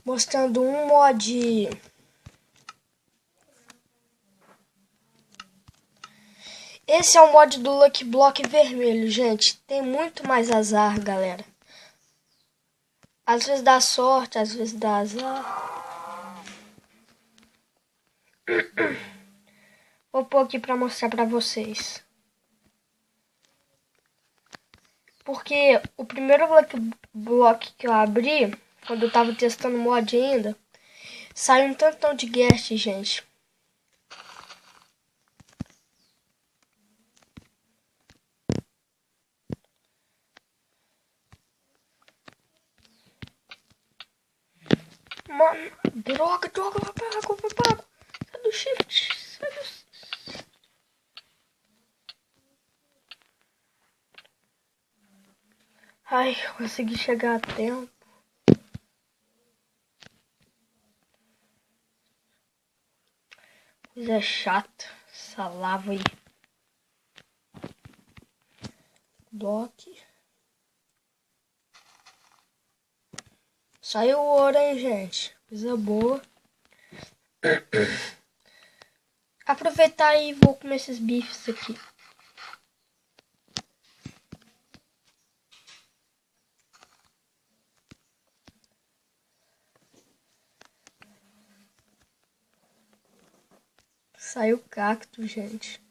mostrando um mod. Esse é o mod do Lucky Block vermelho, gente. Tem muito mais azar, galera. Às vezes dá sorte, às vezes dá azar. Vou pôr aqui pra mostrar pra vocês. Porque o primeiro block que eu abri, quando eu tava testando o mod ainda, saiu um tantão de guest, gente. Mano, droga, vai pra água. Sai do shift, sai do... Ai, consegui chegar a tempo. Coisa chata, essa lava aí. Block. Saiu o ouro, hein, gente. Coisa boa. Aproveitar e vou comer esses bifes aqui. Saiu cacto, gente.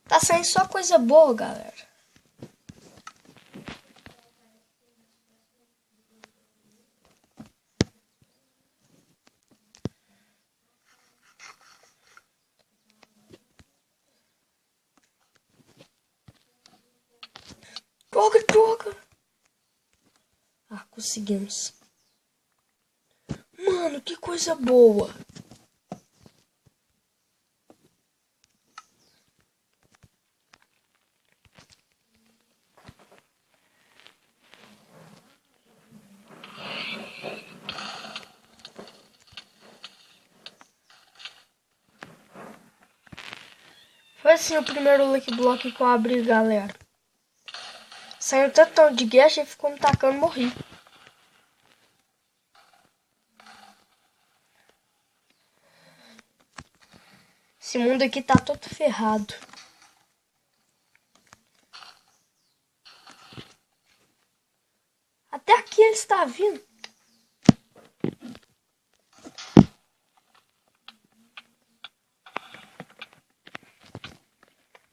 Tá saindo só coisa boa, galera. Droga. Ah, conseguimos. Mano, que coisa boa. Foi assim o primeiro Lucky Block que eu abri, galera. Saiu tanto de guest e ficou me tacando, morri. Esse mundo aqui tá todo ferrado. Até aqui ele está vindo.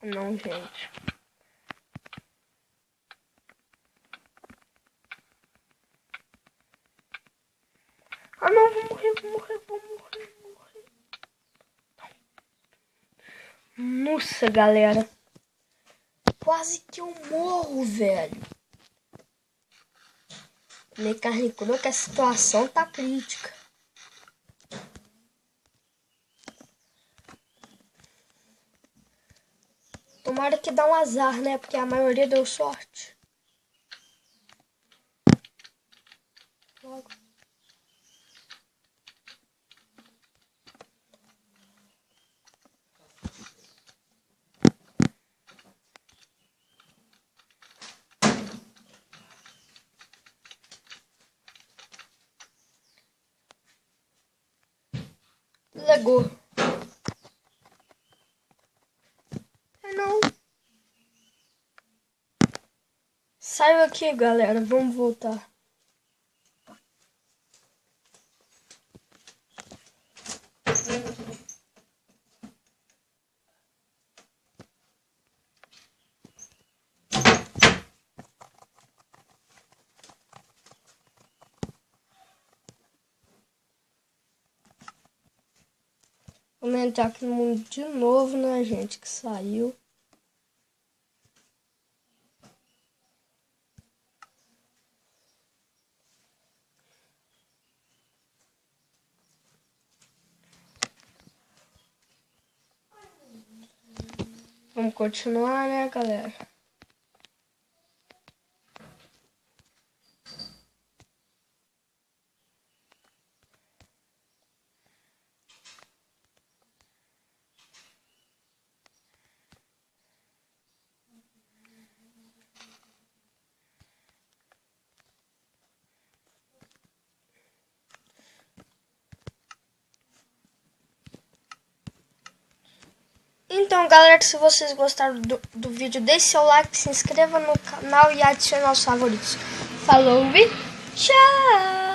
Não, gente. Ah, não, vou morrer. Nossa, galera. Quase que eu morro, velho. Me carne crua que a situação tá crítica. Tomara que dá um azar, né? Porque a maioria deu sorte. Logo. Legou. Não. Saiu aqui, galera. Vamos voltar. Vamos entrar aqui no mundo de novo, né, gente? Que saiu. Vamos continuar, né, galera? Então, galera, se vocês gostaram do vídeo, deixe seu like, se inscreva no canal e adicione aos favoritos. Falou e tchau!